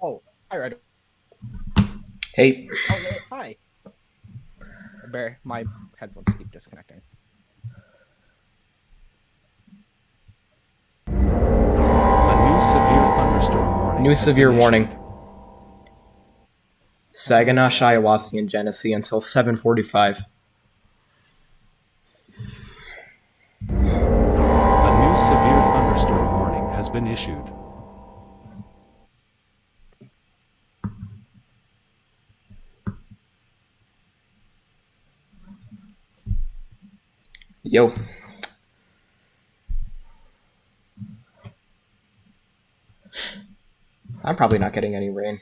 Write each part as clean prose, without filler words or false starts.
Oh, hi, Red. Hey. Oh, hi. Bear, my headphones keep disconnecting. A new severe thunderstorm warning. New severe warning. Issued. Saginaw, Shiawassee, and Genesee until 7:45. A new severe thunderstorm warning has been issued. Yo. I'm probably not getting any rain.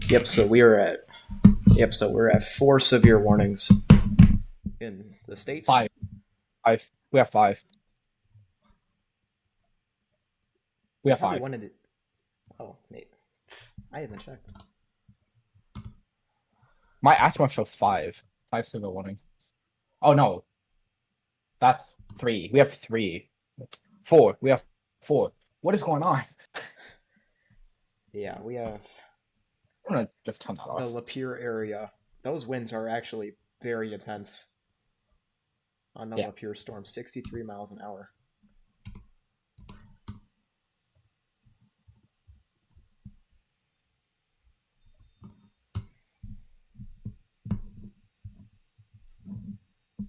Yep. So we're at 4 severe warnings in the states. Five. We have 5. We have Probably 5. wanted to. Oh, mate, I haven't checked. My Atmos shows 5. 5 single warnings. Oh no. That's 3. We have 3. 4. We have 4. What is going on? Yeah, we have I'm gonna just turn that the off. Lapeer area. Those winds are actually very intense on the Yeah. Lapeer storm, 63 miles an hour.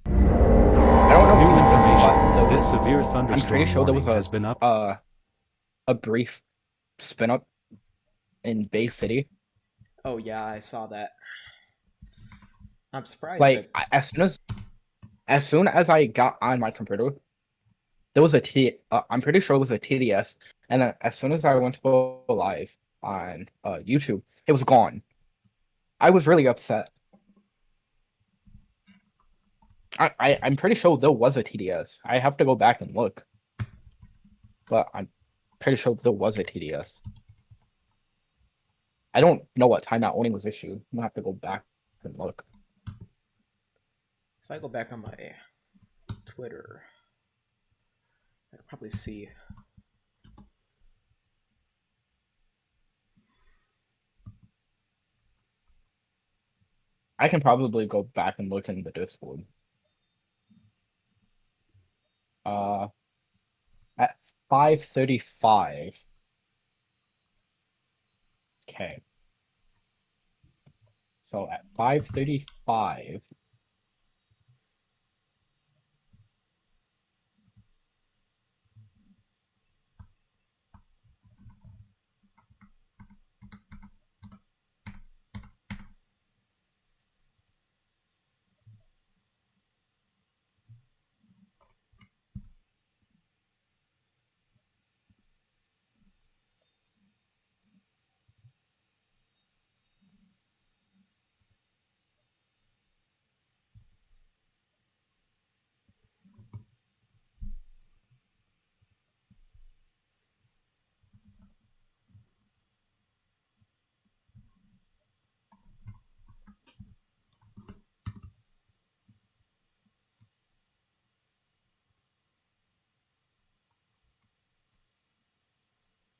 I don't know if New you know information. but This severe I'm thunderstorm pretty sure there was warning has been up. a brief spin up in Bay City. Oh yeah, I saw that. I'm surprised Like that. as soon as I got on my computer, there was I'm pretty sure it was a TDS, and then as soon as I went to go live on YouTube, it was gone. I was really upset. I'm pretty sure there was a TDS. I have to go back and look, but I'm pretty sure there was a TDS. I don't know what time that warning was issued. I'm gonna have to go back and look. If I go back on my Twitter, I could probably see. I can probably go back and look in the Discord. At 5:35. Okay. So at 5:35.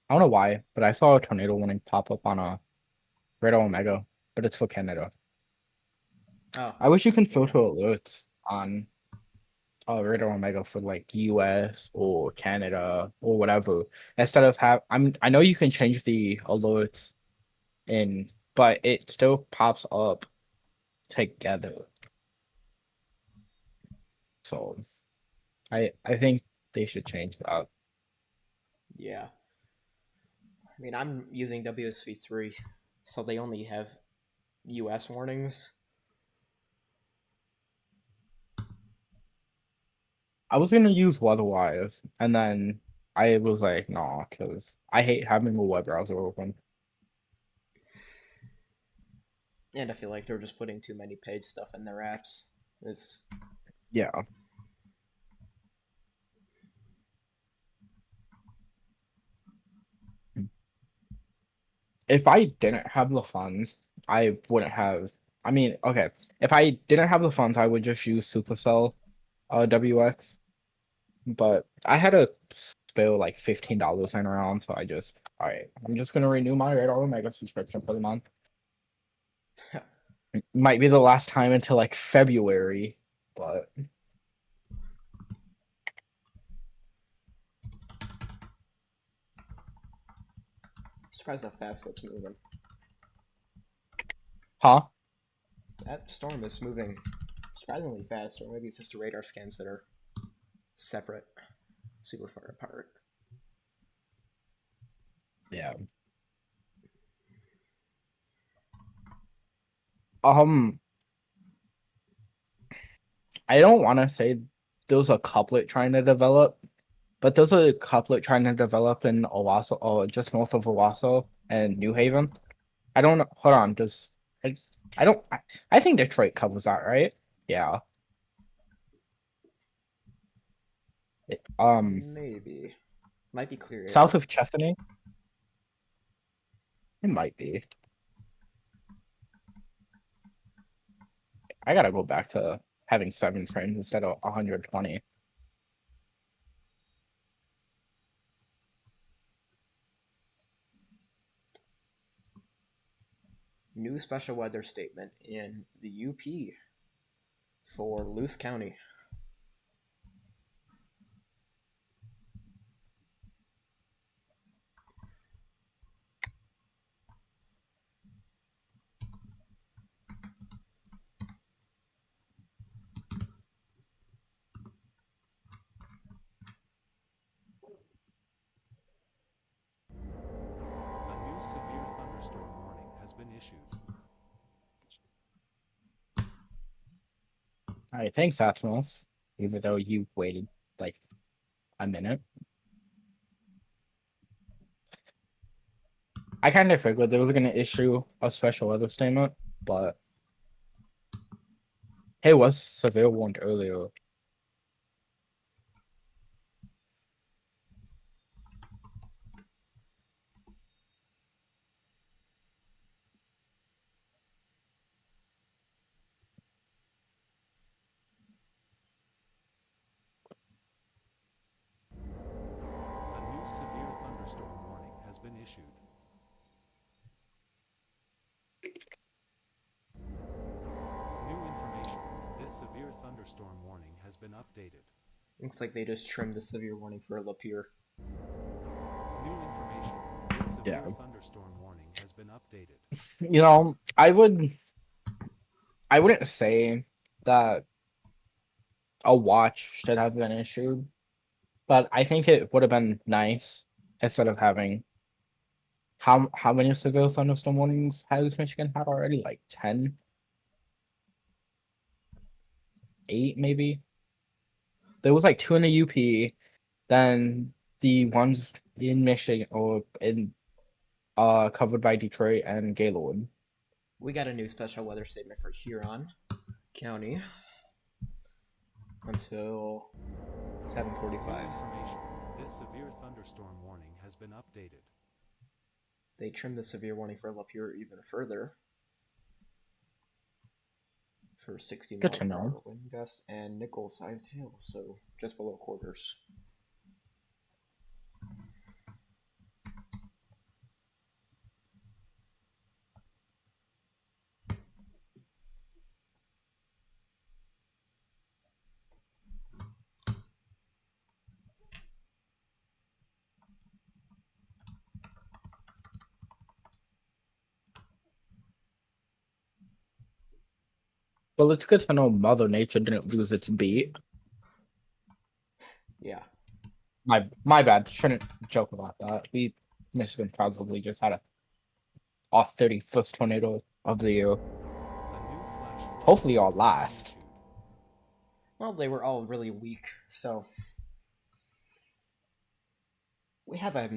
I don't know why, but I saw a tornado warning pop up on a Radar Omega, but it's for Canada. Oh, I wish you can filter alerts on Radar Omega for like US or Canada or whatever. Instead of I know you can change the alerts but it still pops up together. So I think they should change that. yeah. I mean, I'm using WSV3, so they only have US warnings. I was gonna use WeatherWise, and then I was like, nah, because I hate having a web browser open. And I feel like they're just putting too many paid stuff in their apps. It's Yeah. If I didn't have the funds, I wouldn't have. I mean, okay, if I didn't have the funds, I would just use Supercell, WX. But I had to spill like $15 in around, so all right, I'm just gonna renew my Radar Omega subscription for the month. Might be the last time until like February, but surprised how fast that's moving. huh? That storm is moving surprisingly fast, or maybe it's just the radar scans that are separate, super far apart. Yeah. I don't want to say there was a couplet trying to develop, but there's a couplet trying to develop in Owasso, just north of Owasso and New Haven. I don't know. Hold on, I don't. I think Detroit covers that, right? Yeah. Maybe. Might be clear. South of Chethany. It might be. I gotta go back to having 7 frames instead of 120. New special weather statement in the UP for Luce County. A new severe thunderstorm warning has been issued. All right, thanks, Atmos. Even though you waited like a minute. I kind of figured they were going to issue a special weather statement, but hey, was severe warned earlier. A new severe thunderstorm warning has been issued. New information. This severe thunderstorm warning has been updated. Looks like they just trimmed the severe warning for Lapeer. New information. This severe Yeah. thunderstorm warning has been updated. You know, I wouldn't say that a watch should have been issued, but I think it would have been nice instead of having how many severe thunderstorm warnings has Michigan had already? Like 10? 8 maybe? There was like 2 in the UP, then the ones in Michigan or in covered by Detroit and Gaylord. We got a new special weather statement for Huron County until New 7:45. information. This severe thunderstorm warning has been updated. They trimmed the severe warning for Lapeer even further for 60 Good mile to per hour know. wind gusts and nickel-sized hail, so just below quarters. Well, it's good to know Mother Nature didn't lose its beat. Yeah. My bad. Shouldn't joke about that. Michigan probably just had a 31st tornado of the year. A new flash flood Hopefully all has been last. issued. Well, they were all really weak, so we have a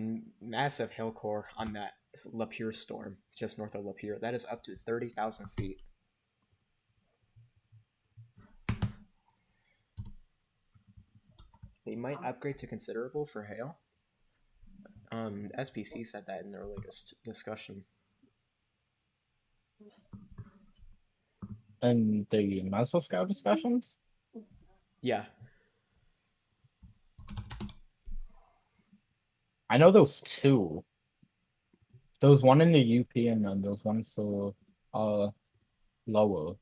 massive hail core on that Lapeer storm just north of Lapeer. That is up to 30,000 feet. They might upgrade to considerable for hail. SPC said that in their latest discussion. And the Mesoscout discussions? Yeah, I know those 2. There was one in the UP and then there was one for lower.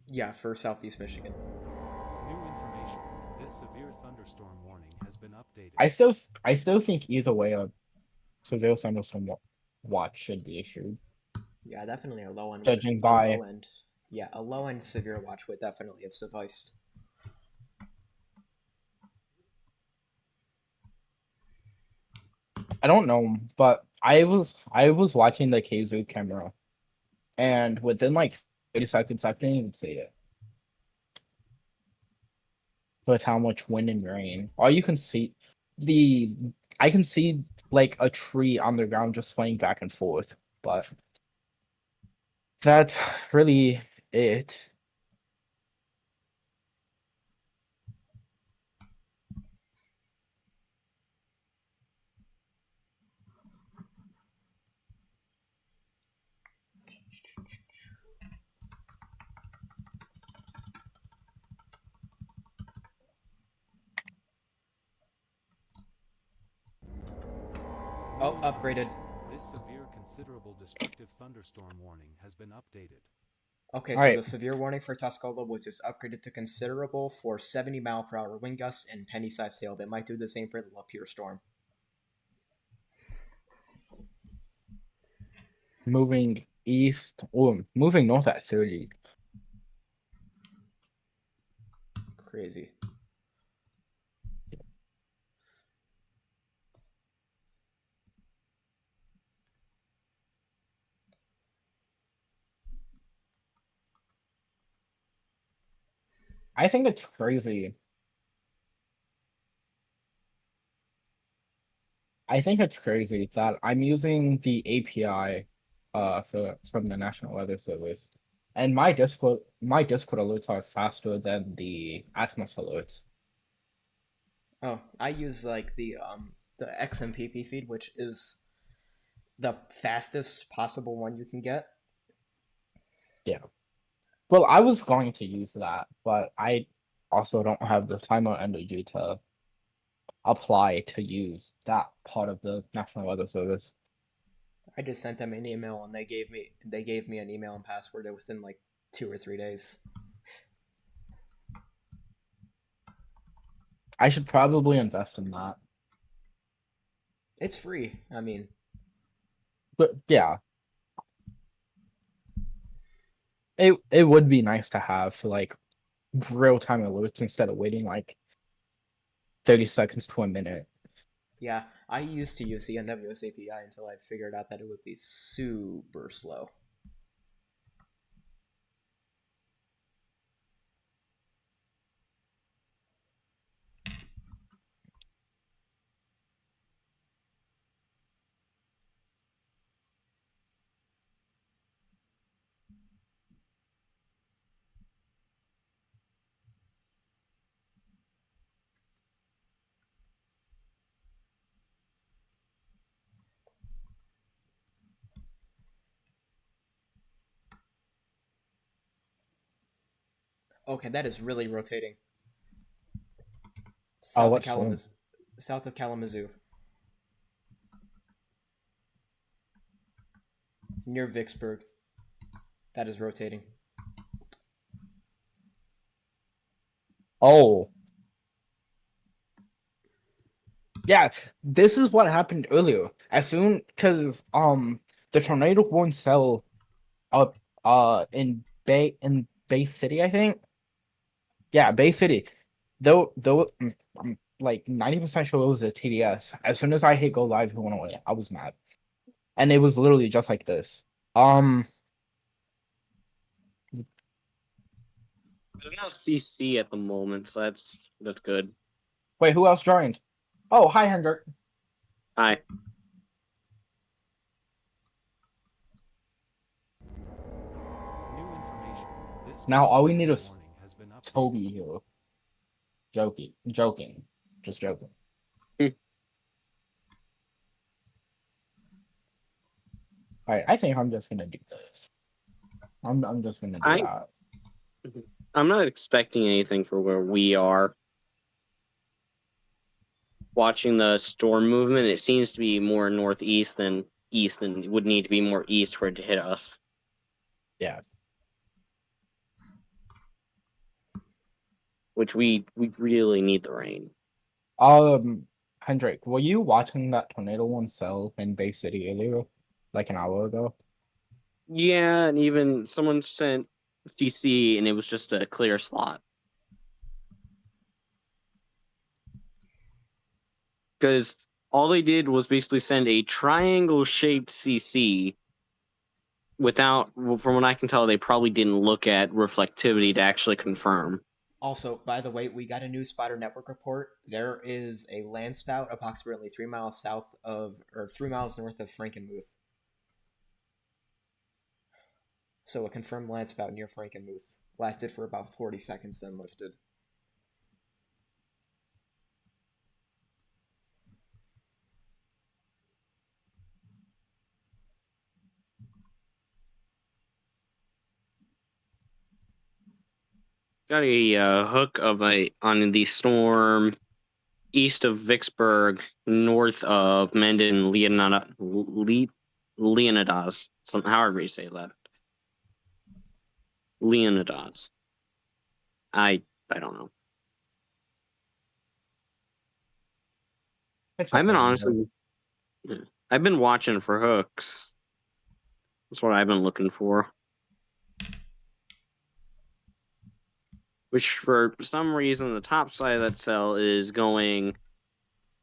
yeah, for Southeast Michigan. New information. This severe thunderstorm warning has been updated. I still think either way a severe thunderstorm watch should be issued. Yeah, definitely a low end. Judging a by- low end Yeah, a low and severe watch would definitely have sufficed. I don't know, but I was watching the Keizu camera, and within like 30 seconds, I couldn't even see it. With how much wind and rain, all you can see, the I can see like a tree on the ground just swaying back and forth, but that's really it. Oh, upgraded. This severe considerable destructive thunderstorm warning has been updated. Okay, All so right. the severe warning for Tuscola was just upgraded to considerable for 70-mile-per-hour wind gusts and penny-sized hail. That might do the same for the Lapeer storm. Moving east or moving north at 30. Crazy. I think it's crazy. I think it's crazy that I'm using the API from the National Weather Service, and my Discord alerts are faster than the Atmos alerts. Oh, I use like the XMPP feed, which is the fastest possible one you can get. Yeah. Well, I was going to use that, but I also don't have the time or energy to apply to use that part of the National Weather Service. I just sent them an email and they gave me an email and password within like 2 or 3 days. I should probably invest in that. It's free. I mean, But yeah, it would be nice to have for like real time alerts instead of waiting like 30 seconds to a minute. yeah, I used to use the NWS API until I figured out that it would be super slow. Okay, that is really rotating. Oh, South of what storm? South of Kalamazoo. Near Vicksburg. That is rotating. Oh. Yeah, this is what happened earlier. As soon because the tornado warned cell up in Bay City, I think. Yeah, Bay City. Though I'm like 90% sure it was a TDS. As soon as I hit go live, it went away. I was mad. And it was literally just like this. I don't have CC at the moment, so that's good. Wait, who else joined? Oh, hi Hendrik. Hi. New information. This Now all we severe need is warning has been updated. Toby here. Joking. Just joking. Alright, I think I'm just gonna do this. I'm just gonna do that. I'm not expecting anything for where we are. Watching the storm movement, it seems to be more northeast than east, and it would need to be more east for it to hit us. Yeah. Which we really need the rain. Hendrik, were you watching that tornado one cell in Bay City earlier? Like an hour ago? Yeah, and even someone sent CC, and it was just a clear slot. Because all they did was basically send a triangle-shaped CC without, well, from what I can tell, they probably didn't look at reflectivity to actually confirm. Also, by the way, we got a new Spider Network report. There is a land spout approximately 3 miles south of, or 3 miles north of Frankenmuth. So a confirmed land spout near Frankenmuth lasted for about 40 seconds, then lifted. Got a hook on the storm east of Vicksburg, north of Mendon Leonidas. However you say that. Leonidas. I don't know. It's I've been okay. honestly, I've been watching for hooks. That's what I've been looking for. Which, for some reason, the top side of that cell is going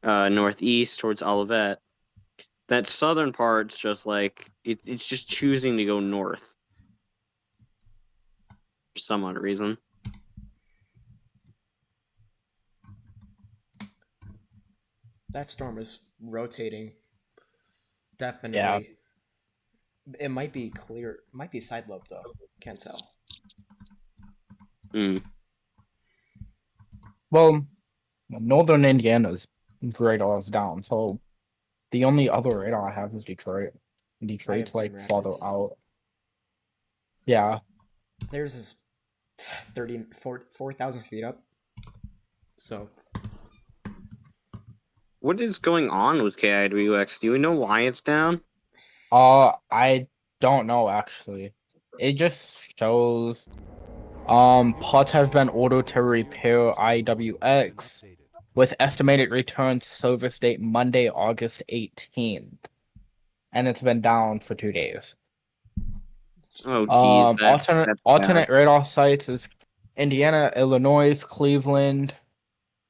northeast towards Olivet. That southern part's just like it's just choosing to go north for some odd reason. That storm is rotating. Definitely. Yeah. It might be clear. It might be side lobe though. Can't tell. Well, northern Indiana's radar is down, so the only other radar I have is Detroit. Detroit's Grand like farther Rapids. out. Yeah. Theirs is 4,000 feet up. So What is going on with KIWX? Do we know why it's down? I don't know actually. It just shows parts have been ordered to repair IWX with estimated return service date Monday, August 18th. And it's been down for 2 days. Oh, geez. That's Alternate radar sites is Indiana, Illinois, Cleveland,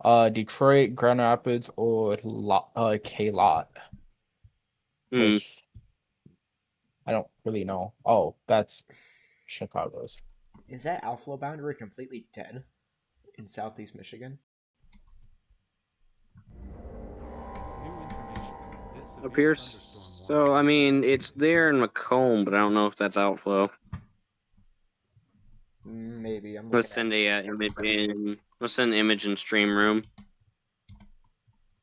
Detroit, Grand Rapids, or K-Lot. Which I don't really know. Oh, that's Chicago's. is that outflow boundary completely dead in southeast Michigan? New information. This severe appears. thunderstorm So, warning I has mean, been it's there in Macomb, but I don't know if that's outflow. Maybe. I'm Let's looking send at a image in. Let's send an image in stream room.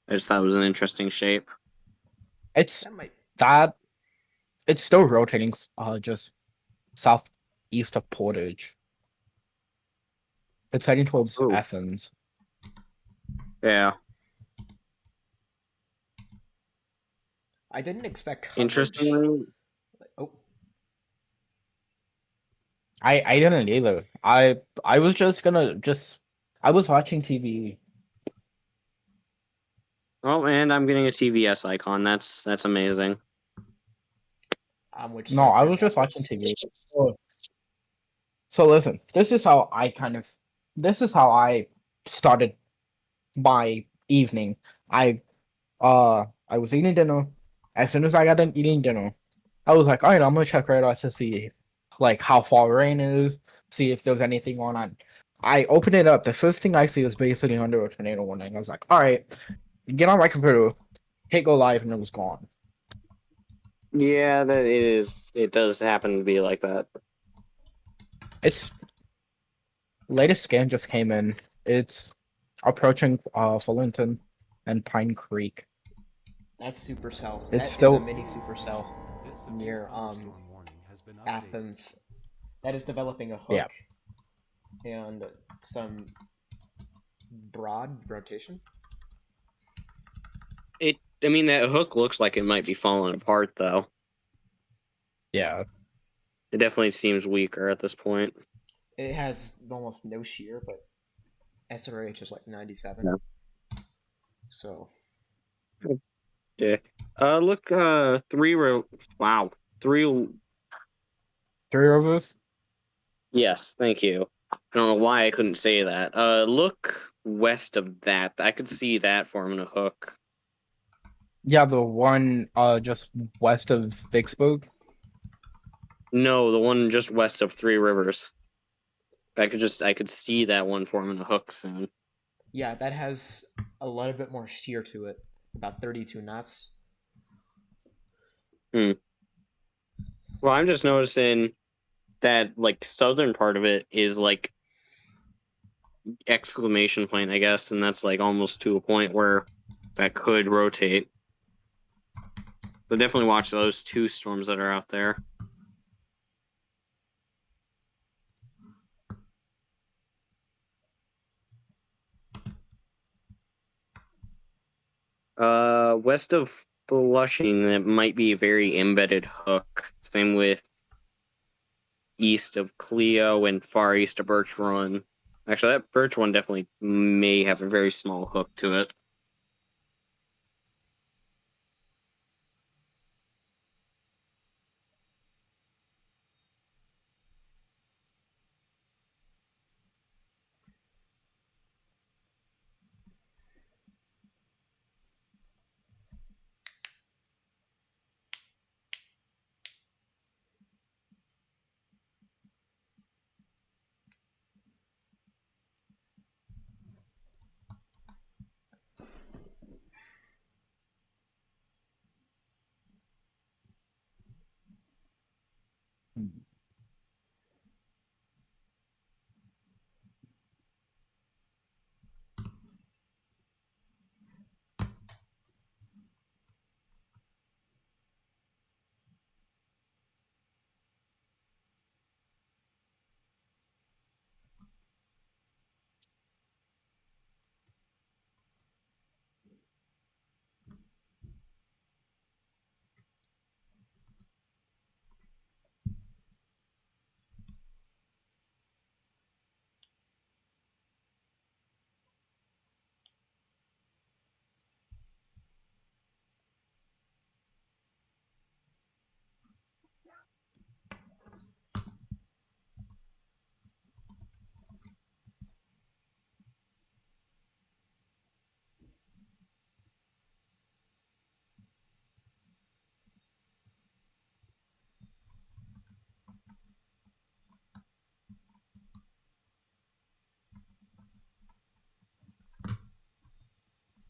I just thought it was an interesting shape. It's that might. it's still rotating just southeast of Portage. It's heading towards Oh. Athens. Yeah. I didn't expect coverage. Interestingly, Oh, I didn't either. I was just gonna I was watching TV. oh, and I'm getting a TVS icon. That's amazing. which No, side I Grand was just watching Rapids? TV. So listen, this is how I started my evening. I was eating dinner. As soon as I got done eating dinner, I was like, all right, I'm gonna check radar to see like how far rain is, see if there's anything going on. I open it up. The first thing I see is basically under a tornado warning. I was like, all right, get on my computer, hit go live, and it was gone. Yeah, that it is. It does happen to be like that. It's latest scan just came in. It's approaching Fullerton and Pine Creek. That's supercell. It's That is still- a mini supercell This severe near thunderstorm warning has been updated. Athens. That is developing a hook Yeah. and some broad rotation. I mean, that hook looks like it might be falling apart, though. Yeah. It definitely seems weaker at this point. It has almost no shear, but SRH is like 97. Yeah. So Yeah. Look, wow, 3. Three rivers. Yes, thank you. I don't know why I couldn't say that. Look west of that. I could see that forming a hook. Yeah, the one just west of Vicksburg. No, the one just west of Three Rivers. I could see that one forming a hook soon. Yeah, that has a little bit more shear to it, about 32 knots. Well, I'm just noticing that like southern part of it is like exclamation point, I guess, and that's like almost to a point where that could rotate. But definitely watch those two storms that are out there. West of Flushing, that might be a very embedded hook. Same with east of Clio and far east of Birch Run. Actually, that Birch one definitely may have a very small hook to it.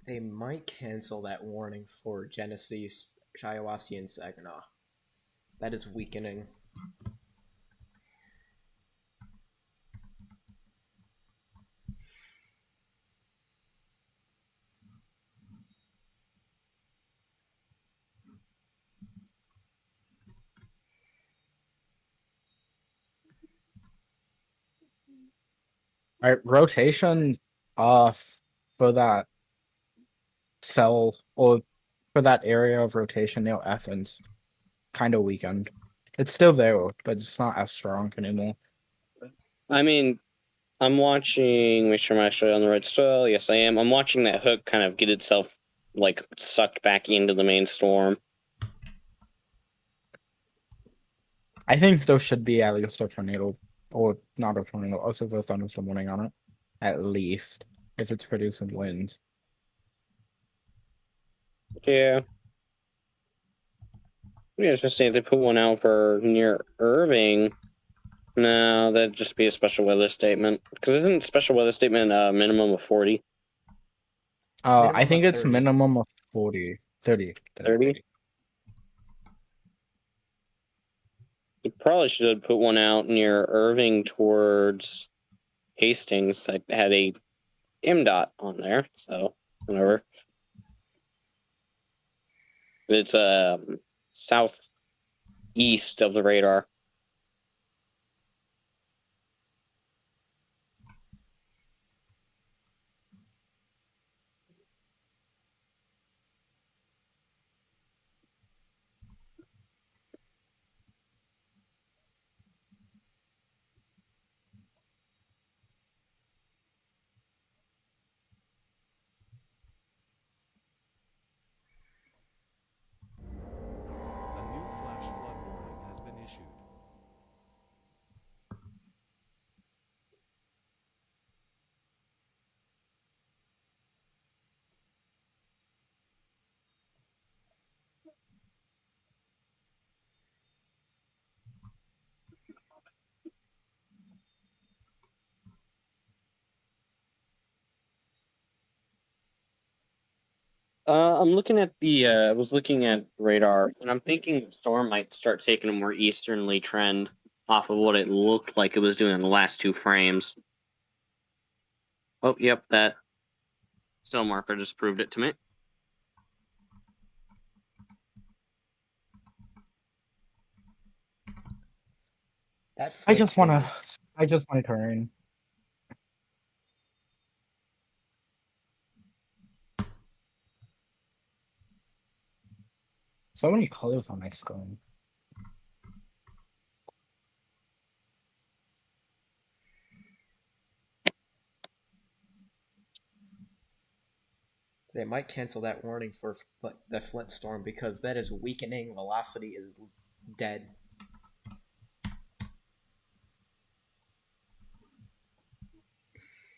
They might cancel that warning for Genesis, Shiawassee, and Saginaw. That is weakening. All right, rotation for that cell or for that area of rotation near Athens kind of weakened. It's still there, but it's not as strong anymore. I mean, I'm watching. Make sure I'm actually on the right soil. Yes, I am. I'm watching that hook kind of get itself like sucked back into the main storm. I think there should be at least a tornado, or not a tornado, also a thunderstorm warning on it, at least if it's producing winds. Yeah. Yeah, just say they put one out for near Irving. No, that'd just be a special weather statement. Because isn't special weather statement a minimum of 40? I Minimum think of it's 30. minimum of 30. 30? You probably should have put one out near Irving towards Hastings. I had a MDOT on there, so whatever. It's southeast of the radar. A new flash flood warning has been issued. I'm looking at the. I was looking at radar, and I'm thinking the storm might start taking a more easternly trend off of what it looked like it was doing in the last 2 frames. Oh, yep, that cell marker just proved it to me. That I Flint just wanna. storm is- I just want to turn. So many colors on my screen. They might cancel that warning for the Flint storm because that is weakening. Velocity is dead.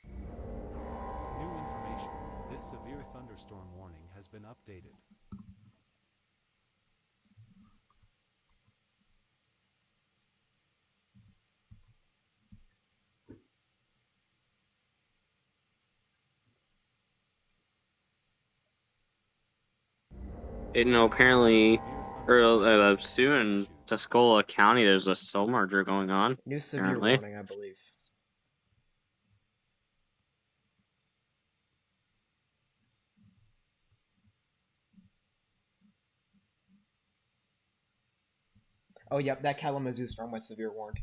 New information. This severe thunderstorm warning has been updated. Apparently, Severe or thunderstorm soon in warning issued. Tuscola County, there's a cell merger going on. New severe Apparently. warning, I believe. Oh, yep, that Kalamazoo storm was severe warned.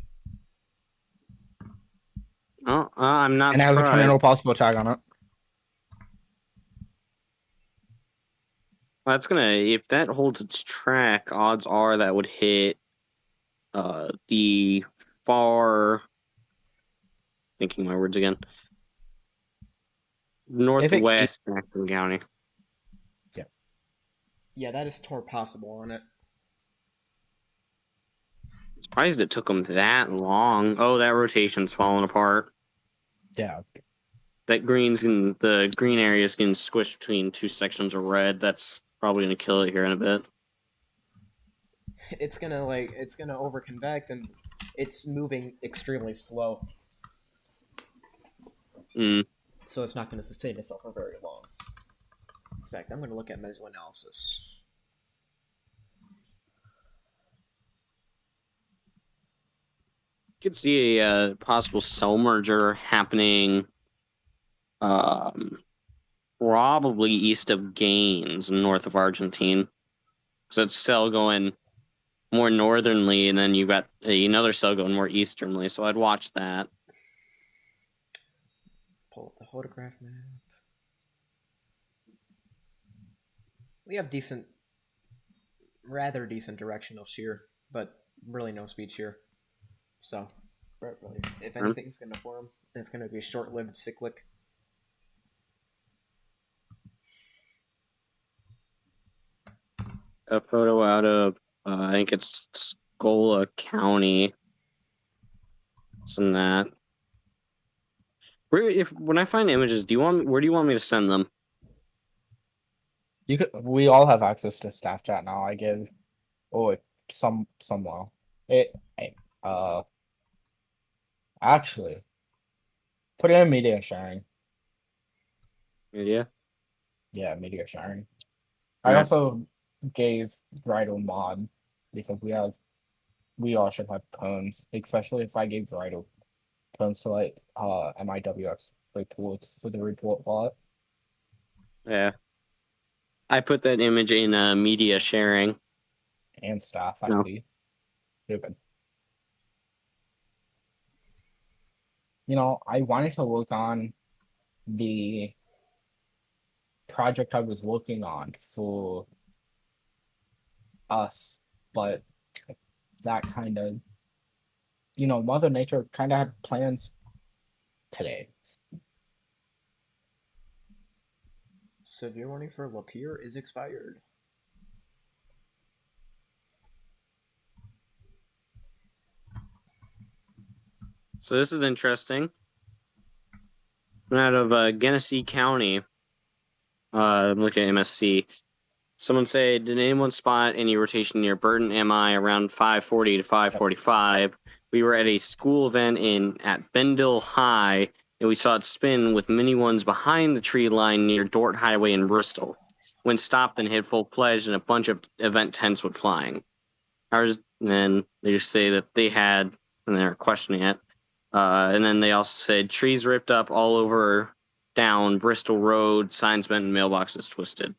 Oh, I'm not And it has a surprised. tornado possible tag on it. That's gonna, if that holds its track, odds are that would hit the far, thinking my words again, northwest Jackson County. Yeah, that is tor possible on it. Surprised it took them that long. Oh, that rotation's falling apart. Yeah. That the green area is getting squished between 2 sections of red. That's probably gonna kill it here in a bit. It's gonna overconvect and it's moving extremely slow. So it's not gonna sustain itself for very long. In fact, I'm gonna look at meso analysis. You could see a possible cell merger happening probably east of Gaines, north of Argentine. So it's cell going more northernly, and then you've got another cell going more easternly. So I'd watch that. Pull up the photograph map. We have rather decent directional shear, but really no speed shear. So, really, if anything's going to form, it's going to be short-lived cyclic. A photo out of I think it's Tuscola County. Send that. When I find images, where do you want me to send them? You could. We all have access to staff chat now. I give. Oh, somewhere. Actually, put it in media sharing. Yeah. Yeah, media sharing. Yeah. I also gave Drydo mod because we all should have tones, especially if I gave Drydo tones to like MIWX reports for the report bot. Yeah. I put that image in media sharing. And staff, I No. see. Stupid. You know, I wanted to work on the project I was working on for us, but that kind of, Mother Nature kind of had plans today. Severe warning for Lapeer is expired. So this is interesting. Out of Genesee County, I'm looking at MSC. Someone said, did anyone spot any rotation near Burton MI around 540 to 545? We were at a school event at Bendel High, and we saw it spin with many ones behind the tree line near Dort Highway in Bristol. when stopped and hit full pledge, and a bunch of event tents went flying. And then they just say that they had, and they're questioning it. And then they also said trees ripped up all over down Bristol Road, signs bent, and mailboxes twisted.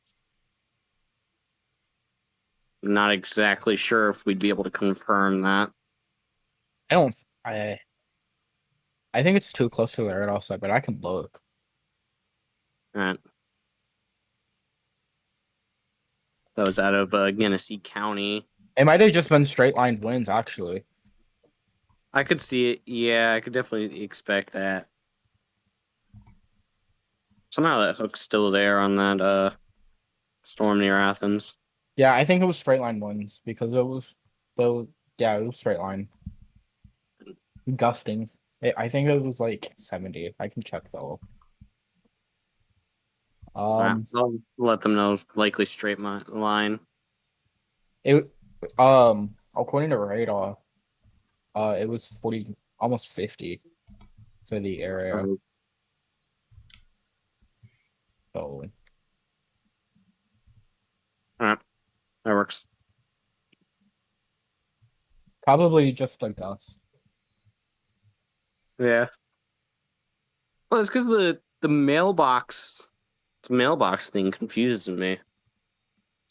I'm not exactly sure if we'd be able to confirm that. I don't. I think it's too close to the radar site, but I can look. Right. That was out of Genesee County. It might have just been straight line winds, actually. I could see it. Yeah, I could definitely expect that. Somehow that hook's still there on that storm near Athens. Yeah, I think it was straight line winds because it was it was straight line. Gusting. I think it was like 70. I can check though. I'll let them know. Likely straight line. It according to radar, it was 40, almost 50 for the area. So Alright. That works. probably just a gust. Yeah. Well, it's because the mailbox thing confuses me.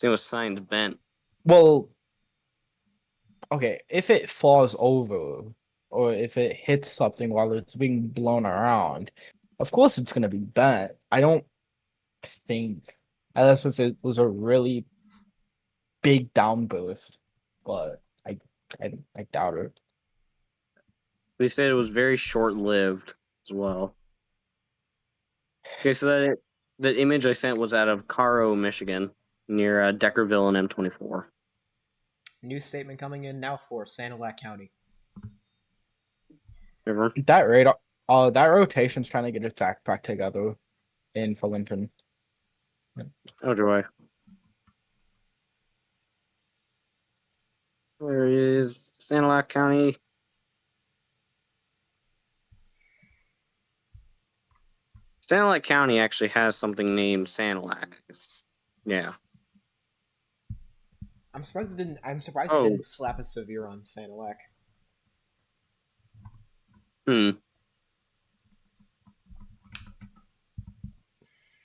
It was signed bent. Well, okay, if it falls over or if it hits something while it's being blown around, of course it's gonna be bent. I don't think, unless if it was a really big downburst, but I doubt it. They said it was very short-lived as well. Okay, so the image I sent was out of Caro, Michigan, near Deckerville and M24. New statement coming in now for Sanilac County. Remember? That radar, that rotation's trying to get its act back together in Fullerton. Oh, joy. Where is Sanilac County? Sanilac County actually has something named Sanilac. Yeah. I'm surprised it didn't. I'm surprised Oh. it didn't slap a severe on Sanilac.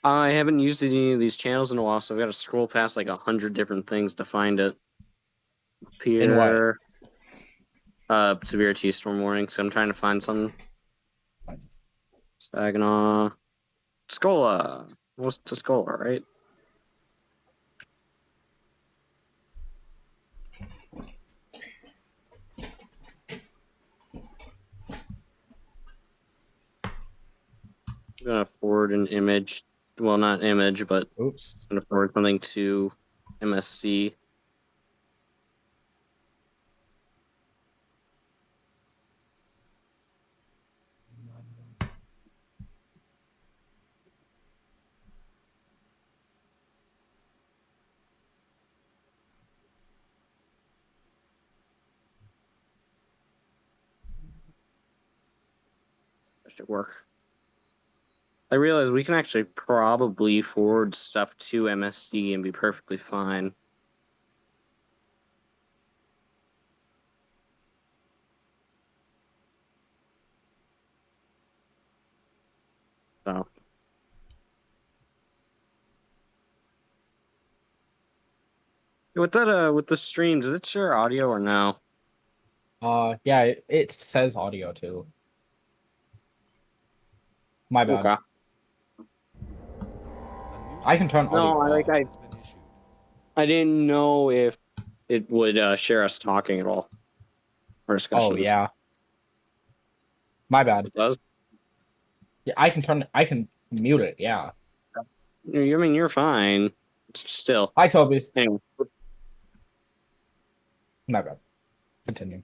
I haven't used any of these channels in a while, so I've got to scroll past like 100 different things to find it. In what? Severe T-storm warning. So I'm trying to find something. Saginaw, Tuscola. What's Tuscola, right? I'm gonna forward an image. Well, not image, but Oops. I'm gonna forward something to MSC. That should work. I realize we can actually probably forward stuff to MSC and be perfectly fine. So. With that, with the stream, does it share audio or no? Yeah, it says audio too. My bad. Okay. I can turn audio No, off. I didn't know if it would share us talking at all or discussions. Oh yeah. My bad. It does. Yeah, I can mute it. Yeah. I mean, you're fine. Still. Hi, Toby. Anyway. My bad. Continue.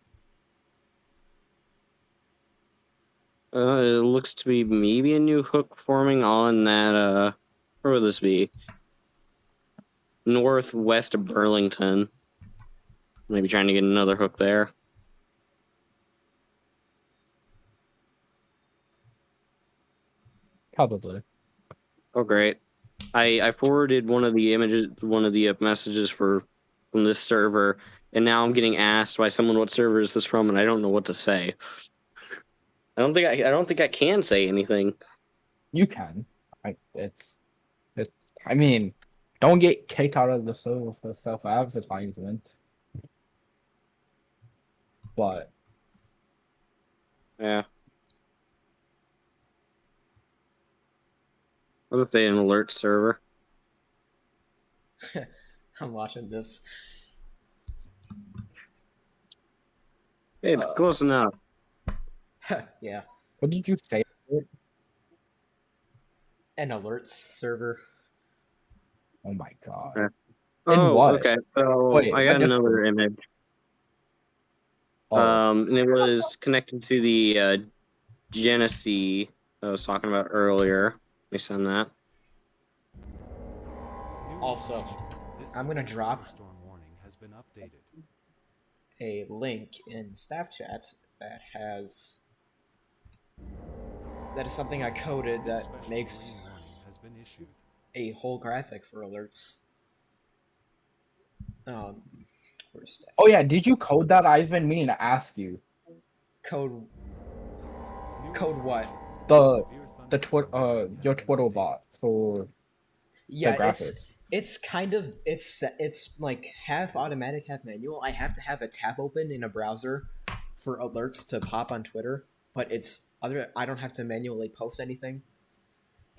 It looks to be maybe a new hook forming on that, where would this be? Northwest of Burlington. Maybe trying to get another hook there. Probably. Oh, great. I forwarded one of the images, one of the messages from this server, and now I'm getting asked by someone what server is this from, and I don't know what to say. I don't think I can say anything. You can. It's. I mean, don't get kicked out of the server for self-advertisement. But Yeah. What if they an alert server? I'm watching this. Hey, close enough. Yeah, what did you say? an alerts server. Oh my god. Yeah. In Oh, what? okay. So Wait, I what got another Discord? image. Oh, And it was connected to the Genesee I was talking about earlier. Let me send that. New Also, information. This I'm gonna severe drop thunderstorm warning has been updated. a link in staff chat that is something I coded New that special makes marine warning has been issued. a whole graphic for alerts. Where's staff? oh yeah. Did you code that? I've been meaning to ask you. Code. New Code what? information. The This severe the thunderstorm warning has your been Twitter updated. bot for Yeah, the graphics. it's kind of it's like half automatic, half manual. I have to have a tab open in a browser for alerts to pop on Twitter, but I don't have to manually post anything.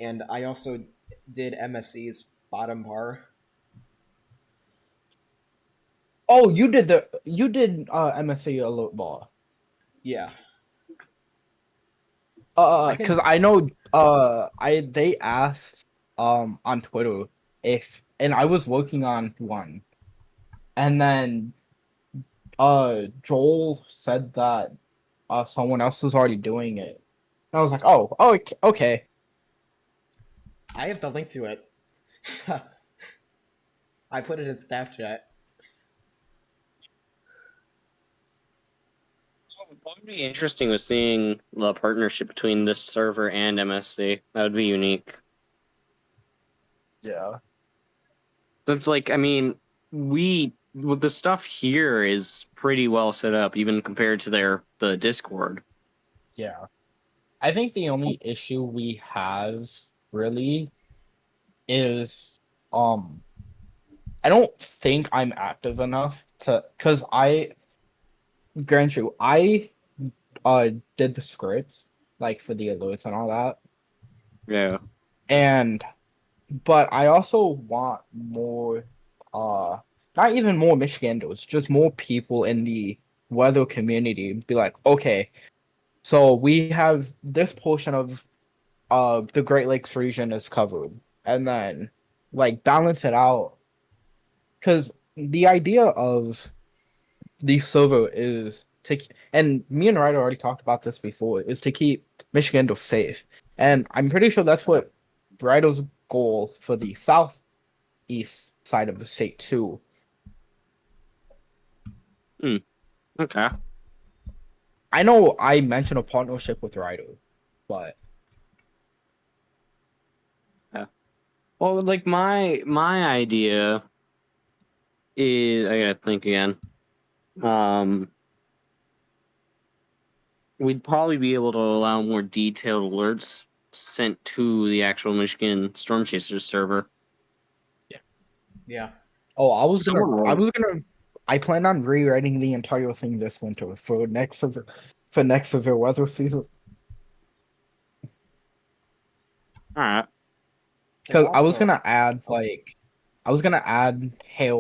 And I also did MSC's bottom bar. Oh, you did MSC alert bar. Yeah. I can- Because I know they asked on Twitter if, and I was working on one, and then Joel said that someone else was already doing it. And I was like, oh, okay. I have the link to it. I put it in staff chat. What would be interesting with seeing the partnership between this server and MSC. That would be unique. Yeah. That's like, I mean, with the stuff here is pretty well set up, even compared to the Discord. Yeah. I think the only issue we have really is I don't think I'm active enough because grant you, I did the scripts like for the alerts and all that. Yeah. But I also want more not even more Michiganders, just more people in the weather community be like, okay, so we have this portion of the Great Lakes region is covered, and then like balance it out. Because the idea of the server is and me and Ryder already talked about this before, is to keep Michigan safe. And I'm pretty sure that's what Ryder's goal for the southeast side of the state too. Okay. I know I mentioned a partnership with Ryder, but Well, like my idea is, I gotta think again. We'd probably be able to allow more detailed alerts sent to the actual Michigan Storm Chasers server. Yeah. oh, Someone I plan on rewriting the entire thing this winter for next severe weather season. All right. Because I was Also- gonna add hail